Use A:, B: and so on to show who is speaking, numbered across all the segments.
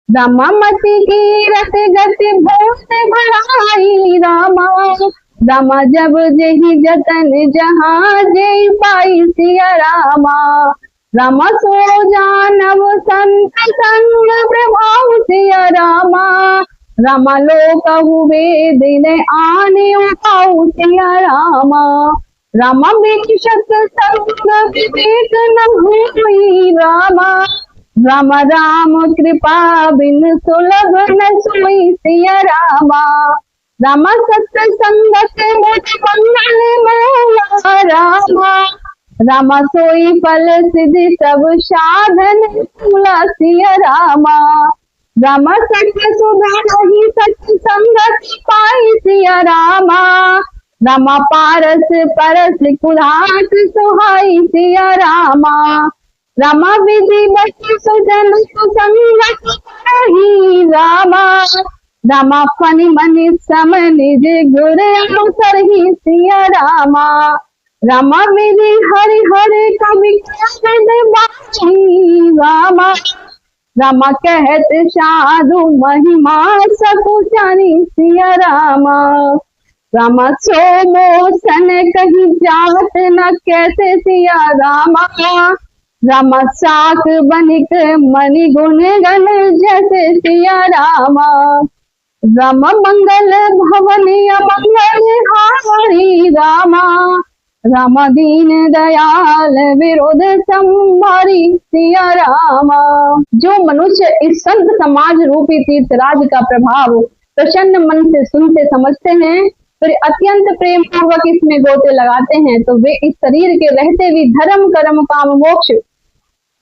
A: रमामति की रत गति भूत बढ़ाई रामा। रामा जब जही जतन जहाँ जय पाई सिया रामा। रामा सो जानव संत संग प्रभाव सिया रामा। रामा लोक वेद ने आने उठाऊ सिया रामा। रामा विचक्षत संग विवेक न हुई रामा। राम राम कृपा बिन सुलभ न सोई सिया रामा। रामा सत्य संगत मुझ मंगल मौला रामा। रामा सोई फल सिद्धि सब साधन मूला सिया रामा। रामा सत्य सुधा ही सत्य संगत पाई सिया रामा। रामा पारस परस कुधात सुहाई सिया रामा। रामा विधि बच्ची सुजन सुसंगत ही रामा। रामा फनि मनि सम निज गुर अनुसर ही सिया रामा। रामा विधि हरि हरि कवि रामा। रामा कहत साधु महिमा सकुचानी सिया रामा। रामा सो मोसन कहीं जात न कैसे सिया रामा। रामा साख बनिक मणि गुण गण जैसे सिया रामा। रामा मंगल भवन मंगल हारी रामा। रामा दीन दयाल विरोध संभारी सिया रामा। जो मनुष्य इस संत समाज रूपी तीर्थराज का प्रभाव प्रसन्न मन से सुनते समझते हैं, फिर अत्यंत प्रेम पूर्वक इसमें गोते लगाते हैं, तो वे इस शरीर के रहते भी धर्म कर्म काम मोक्ष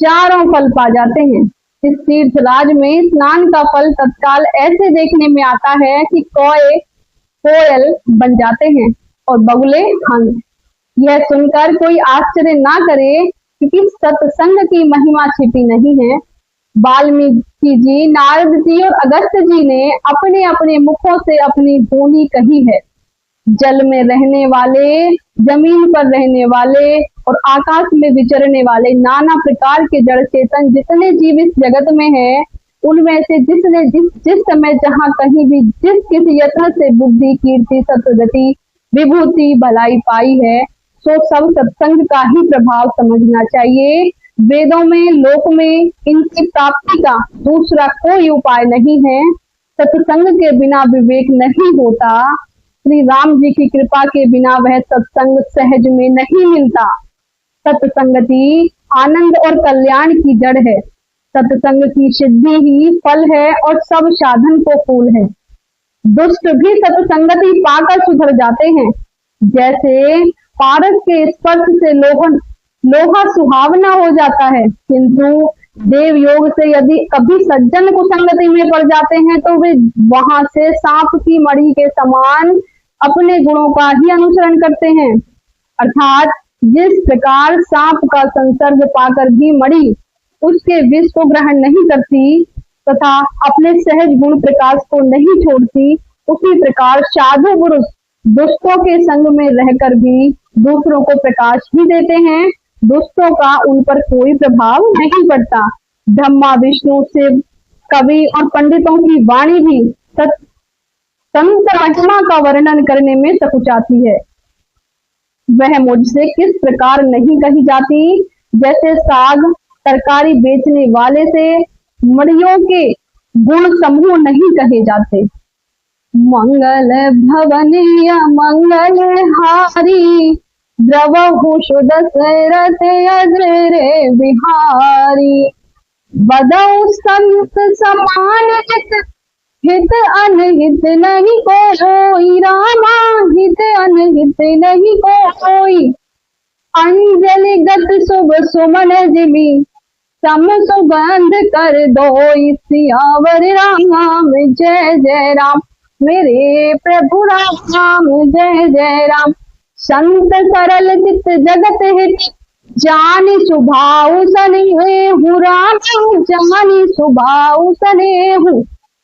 A: चारों फल पा जाते हैं। इस तीर्थराज में स्नान का फल तत्काल ऐसे देखने में आता है कि कौए कोयल बन जाते हैं और बगुले हंस। यह सुनकर कोई आश्चर्य ना करे, क्योंकि सत्संग की महिमा छिपी नहीं है। वाल्मीकि जी, नारद जी और अगस्त्य जी ने अपने अपने मुखों से अपनी बोली कही है। जल में रहने वाले, जमीन पर रहने वाले और आकाश में विचरने वाले नाना प्रकार के जड़ चेतन जितने जीव इस जगत में हैं, उनमें से जिसने जिस समय जहाँ कहीं भी जिस किसी यत्न से बुद्धि कीर्ति सत्गति विभूति भलाई पाई है, सो सब सत्संग का ही प्रभाव समझना चाहिए। वेदों में लोक में इनकी प्राप्ति का दूसरा कोई उपाय नहीं है। सत्संग के बिना विवेक नहीं होता। श्री राम जी की कृपा के बिना वह सत्संग सहज में नहीं मिलता। सत्संगति आनंद और कल्याण की जड़ है। सत्संग की सिद्धि ही फल है और सब साधन को फूल है। दुष्ट भी सत्संगति पाकर सुधर जाते हैं। जैसे पारस के स्पर्श से लोहा सुहावना हो जाता है, किंतु देव योग से यदि कभी सज्जन कुसंगति में पड़ जाते हैं तो वे वहां से सांप की मणि के समान अपने गुणों का ही अनुसरण करते हैं। अर्थात जिस प्रकार सांप का संसर्ग पाकर भी मणि उसके विष को ग्रहण नहीं करती तथा अपने सहज गुण प्रकाश को नहीं छोड़ती, उसी प्रकार साधु पुरुष दुष्टों के संग में रहकर भी दूसरों को प्रकाश ही देते हैं। दुष्टों का उन पर कोई प्रभाव नहीं पड़ता। ब्रह्मा विष्णु शिव कवि और पंडितों की वाणी भी संत महिमा का वर्णन करने में सकुचाती है। वह मुझसे किस प्रकार नहीं कही जाती, जैसे साग तरकारी बेचने वाले से मड़ियों के गुण समूह नहीं कहे जाते। मंगल भवनीय मंगल हारी, द्रवहु दशरथ अग्रे बिहारी। बदौ संत समान हित अनहित नहीं कोई रामा, हित अनहित नहीं कोई। अंजलि गत शुभ सुमन जिमी, सम सुगंध कर दोई। सियावर राम जय जय राम, मेरे प्रभु राम जय जय राम। संत सरल चित जगत हित, जानी सुभाऊ सनेहु राम, जानी सुभाऊ सनेहु।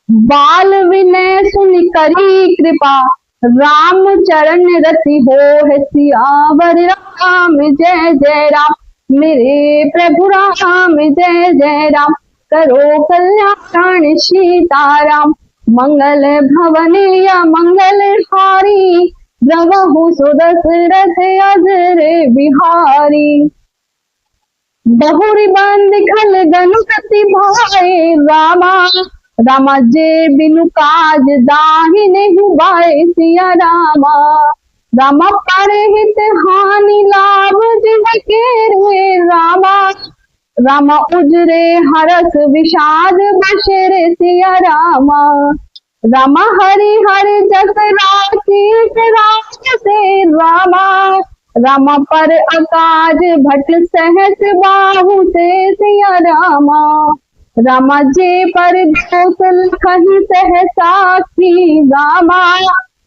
A: बाल विनय सुनि करी कृपा, राम चरण रति हो है। सियावर राम जय जय राम, मेरे प्रभु राम जय जय राम। करो कल्याण सीताराम। मंगल भवनीय मंगल हारी, द्रवहु सुदशरथ अजर बिहारी। बहुरी बंद खल गणपति भाए, रामा रामा जे बिनु काज दाहि नहीं बाए। सिया रामा रामा पर हित हानि लाभ जिन के रे, रामा रामा उजरे हरस विषाद बशरे। सिया रामा रामा हरि हरि जस राकेश राज से, रामा रामा पर अकाज भट सहस बाहु से। सिया रामा रामा जे पर दोष कहीं सहसा की, रामा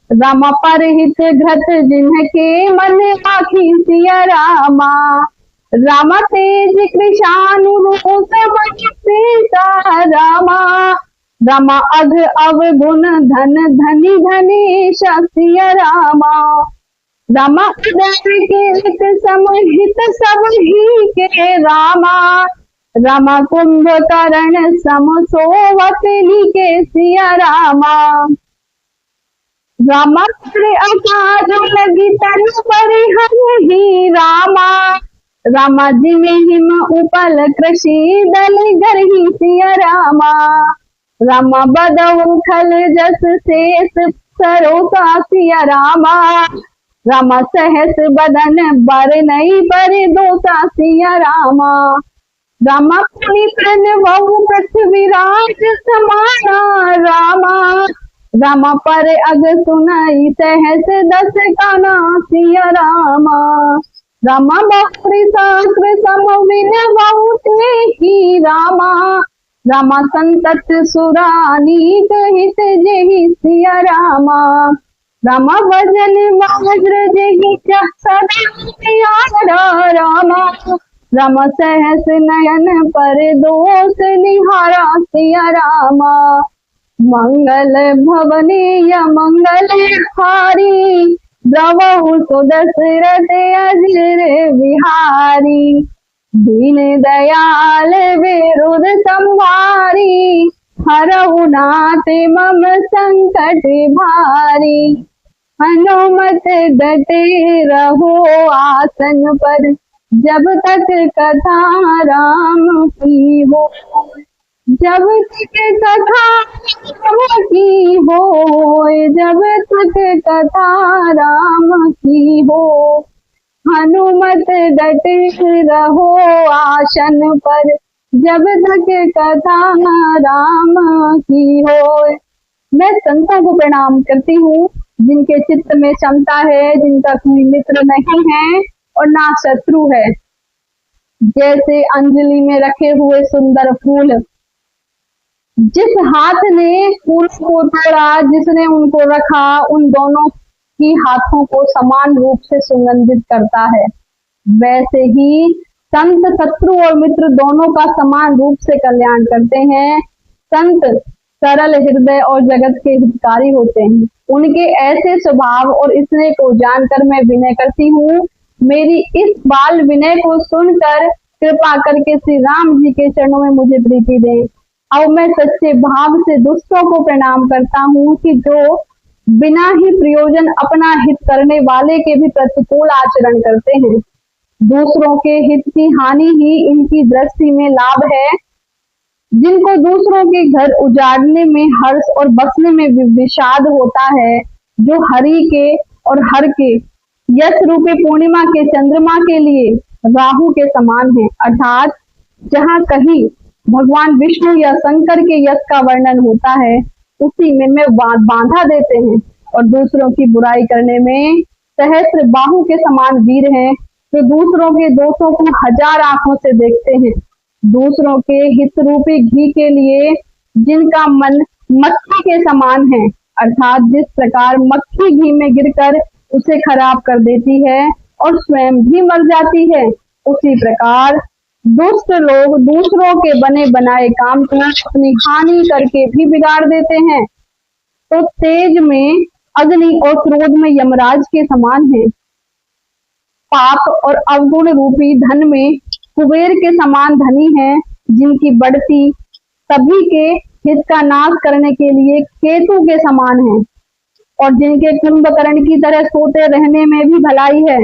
A: रामा पर हित घृत जिनके मन आखी। सिया रामा रामा तेज कृशानु सीता, रामा रामा अघ अवगुण धन धनी धनेश। सिया रामा रामा उदय के हित समहित सब ही के, रामा रामा कुंभकर्ण सम सोवत के। सिया रामा रामा अकाज लगी तन परिहर ही, रामा रामा जिमे हिम उपल कृषि दल घर ही। सिया रामा रामा बदऊ खल जस शेष सरोसा। सिया रामा रामा सहस बदन बर नहीं पर दोसा। सिया रामा रामा पुनि प्रणवहु पृथ्वीराज समाना, रामा रामा पर अग सुनाई सहस दस काना। सिया रामा रामा बहुरी शास्त्र सम विन बहुते ही, रामा रामा संतत सुरानीक हित जेहि। सिया रामा रामा वजन वज्र जेहि सदा, रामा रामा सहस नयन पर दोष निहारा। सिया रामा मंगल भवनीय मंगल हारी, द्रवहु सुदशरथ अजर बिहारी। दीन दयाल विरुद्ध संहारी, हरहु नाथ मम संकट भारी। हनुमत डटे रहो आसन पर, जब तक कथा राम की हो। जब तक कथा राम की हो, जब तक कथा राम की हो। हनुमत डटे रहो आसन पर, जब तक कथा राम की हो। मैं संतों को प्रणाम करती हूँ जिनके चित्त में क्षमता है, जिनका कोई मित्र नहीं है और ना शत्रु है। जैसे अंजलि में रखे हुए सुंदर फूल, जिस हाथ ने फूल को तोड़ा, जिसने उनको रखा, उन दोनों की हाथों को समान रूप से सुगंधित करता है। वैसे ही संत शत्रु और मित्र दोनों का समान रूप से कल्याण करते हैं। संत सरल हृदय और जगत के हितकारी होते हैं। उनके ऐसे स्वभाव और स्नेह को जानकर मैं विनय करती हूँ। मेरी इस बाल विनय को सुनकर कृपा करके श्री राम जी के चरणों में मुझे प्रीति दें। अब मैं सच्चे भाव से दुष्टों को प्रणाम करता हूँ कि जो बिना ही प्रयोजन अपना हित करने वाले के भी प्रतिकूल आचरण करते हैं। दूसरों के हित की हानि ही इनकी दृष्टि में लाभ है। जिनको दूसरों के घर उजाड़ने में हर्ष और बसने में विषाद होता है, जो हरि के और हर के यश रूपी पूर्णिमा के चंद्रमा के लिए राहु के समान है। अर्थात जहाँ कहीं भगवान विष्णु या शंकर के यश का वर्णन होता है, उसी में बांधा देते हैं और दूसरों की बुराई करने में सहस्त्र बाहु के समान वीर हैं, जो दूसरों के दोषों को हजार आंखों से देखते हैं। दूसरों के हित रूपी घी के लिए जिनका मन मक्खी के समान है, अर्थात जिस प्रकार मक्खी घी में गिरकर उसे खराब कर देती है और स्वयं भी मर जाती है, उसी प्रकार दुष्ट लोग दूसरों के बने बनाए काम को अपनी हानि करके भी बिगाड़ देते हैं। तो तेज में अग्नि और क्रोध में यमराज के समान है। पाप और अवगुण रूपी धन में कुबेर के समान धनी है, जिनकी बढ़ती सभी के हित का नाश करने के लिए केतु के समान है, और जिनके कुंभकर्ण की तरह सोते रहने में भी भलाई है।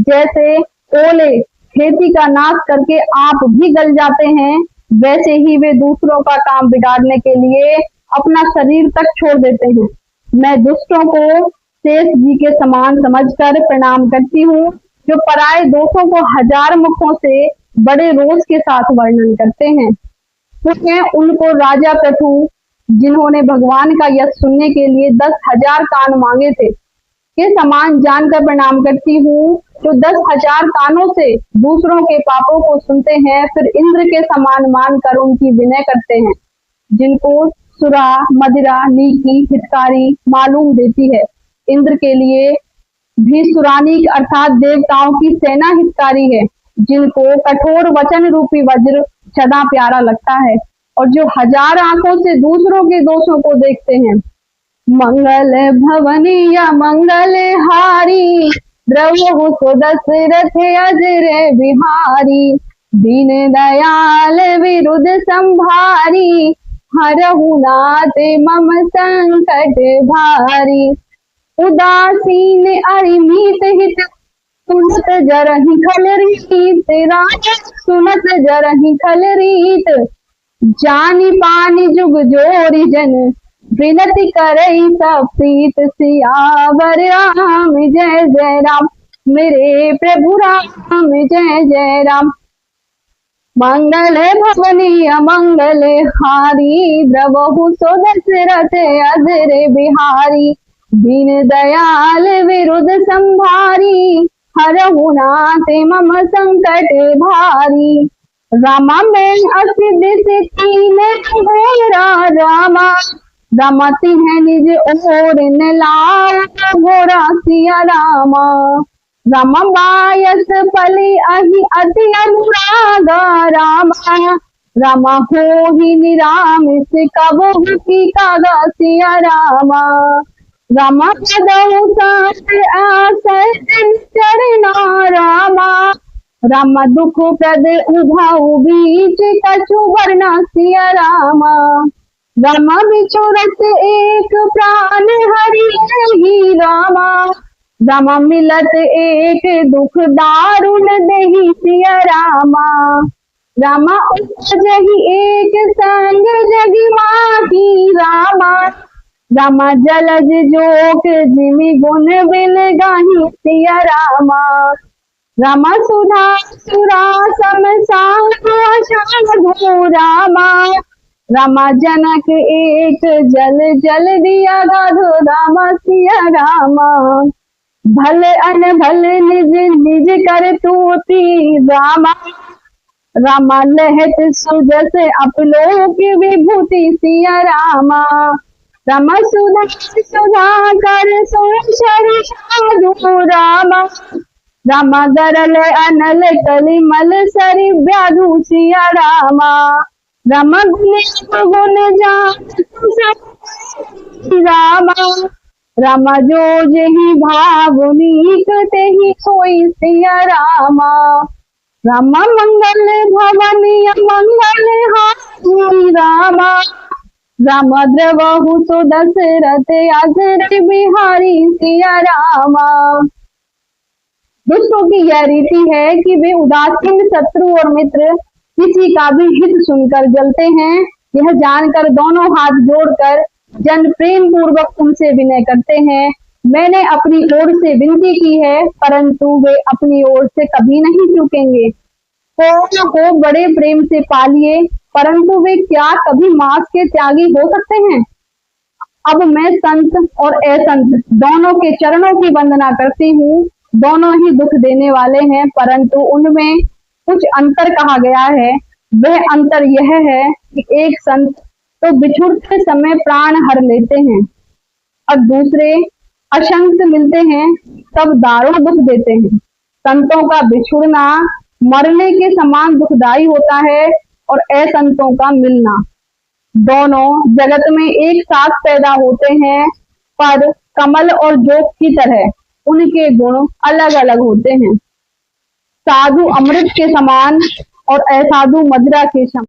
A: जैसे ओले खेती का नाश करके आप भी गल जाते हैं, वैसे ही वे दूसरों का काम बिगाड़ने के लिए अपना शरीर तक छोड़ देते हैं। मैं दुष्टों को शेष जी के समान समझकर प्रणाम करती हूँ, जो पराये दोषों को हजार मुखों से बड़े रोष के साथ वर्णन करते हैं। पुण्य उनको राजा पृथु, जिन्होंने भगवान का यश सुनने के लिए 10,000 कान मांगे थे, के समान जानकर प्रणाम करती हूँ, जो 10,000 कानों से दूसरों के पापों को सुनते हैं, फिर इंद्र के समान मानकर उनकी विनय करते हैं, जिनको सुरा मदिरा नीकी हितकारी मालूम देती है। इंद्र के लिए भी सुरानीक अर्थात देवताओं की सेना हितकारी है, जिनको कठोर वचन रूपी वज्र सदा प्यारा लगता है, और जो 1000 आंखों से दूसरों के दोषों को देखते हैं। मंगल भवनीय मंगल हारी, द्रवहु सो दशरथ अजर बिहारी, दीन दयाल विरुद्ध संभारी, हरहु नाथ मम संकट भारी। उदासीन अरिमित हित, सुनत जरहि खल रीत, राजा सुनत जरहि खल रीत, जानी पानी जुग जोरी जन, विनती करई सब प्रीत, सियावर राम जय जय राम, मेरे प्रभु राम जय जय राम। मंगल भवनीय मंगल हारी, द्रवहु सो दशरथ अजर बिहारी, दीन दयाल विरुद्ध संभारी, हरहु नाथ मम संकट भारी। रामा में असिद्ध सिद्धि घोरा रामा, रामा तिन्ह निज ओर न लाओ घोरा सिया रामा। रामा बायस पली अहि अति अनुरागा रामा, रामा हो ही निरामिस कबो की कागा सिया रामा। रामा पदहु साथ आसर चरना रामा, रामा दुख प्रद उभाऊ बीच कछु वर्णा सिया रामा। रामा बिछुरत एक प्राण हरि ही रामा, रामा मिलत एक दुख दारुण देहि सिया रामा। रामा उपजहि एक संग जगी माही रामा, रामा जलज जोक जिमि गुण बिन गाही सिया रामा। रामा सुधा सुरा साधु रामा, रामा जनक एक जल जल दिया गाधो रामा सिया रामा। भल अन भल निज निज कर तूती रामा, रामा लहत सुजस अपलोक विभूति सिया रामा। रामा सुधा सुधा कर सुर साधु रामा, रामा गरल अनल कलिमल सरि व्याधु सिया रामा। रामा गुण जान रामा, रामा जो जही भावनीक तेहि सोई सिया रामा। रामा मंगल भवनीय मंगल हारी रामा, रामा द्रवहु सो दशरथ अजर बिहारी सिया रामा। दुष्टों की यह रीति है कि वे उदासीन शत्रु और मित्र किसी का भी हित सुनकर जलते हैं। यह जानकर दोनों हाथ जोड़कर जन प्रेम पूर्वक उनसे विनय करते हैं। मैंने अपनी ओर से विनती की है, परंतु वे अपनी ओर से कभी नहीं चूकेंगे। को बड़े प्रेम से पालिए, परंतु वे क्या कभी मांस के त्यागी हो सकते हैं। अब मैं संत और असंत दोनों के चरणों की वंदना करती हूँ। दोनों ही दुख देने वाले हैं, परंतु उनमें कुछ अंतर कहा गया है। वह अंतर यह है कि एक संत तो बिछुड़ते समय प्राण हर लेते हैं, और दूसरे अशंक मिलते हैं तब दारुण दुख देते हैं। संतों का बिछुड़ना मरने के समान दुखदायी होता है, और असंतों का मिलना। दोनों जगत में एक साथ पैदा होते हैं, पर कमल और जोक की तरह उनके गुण अलग अलग होते हैं। साधु अमृत के समान और असाधु मदिरा के समान।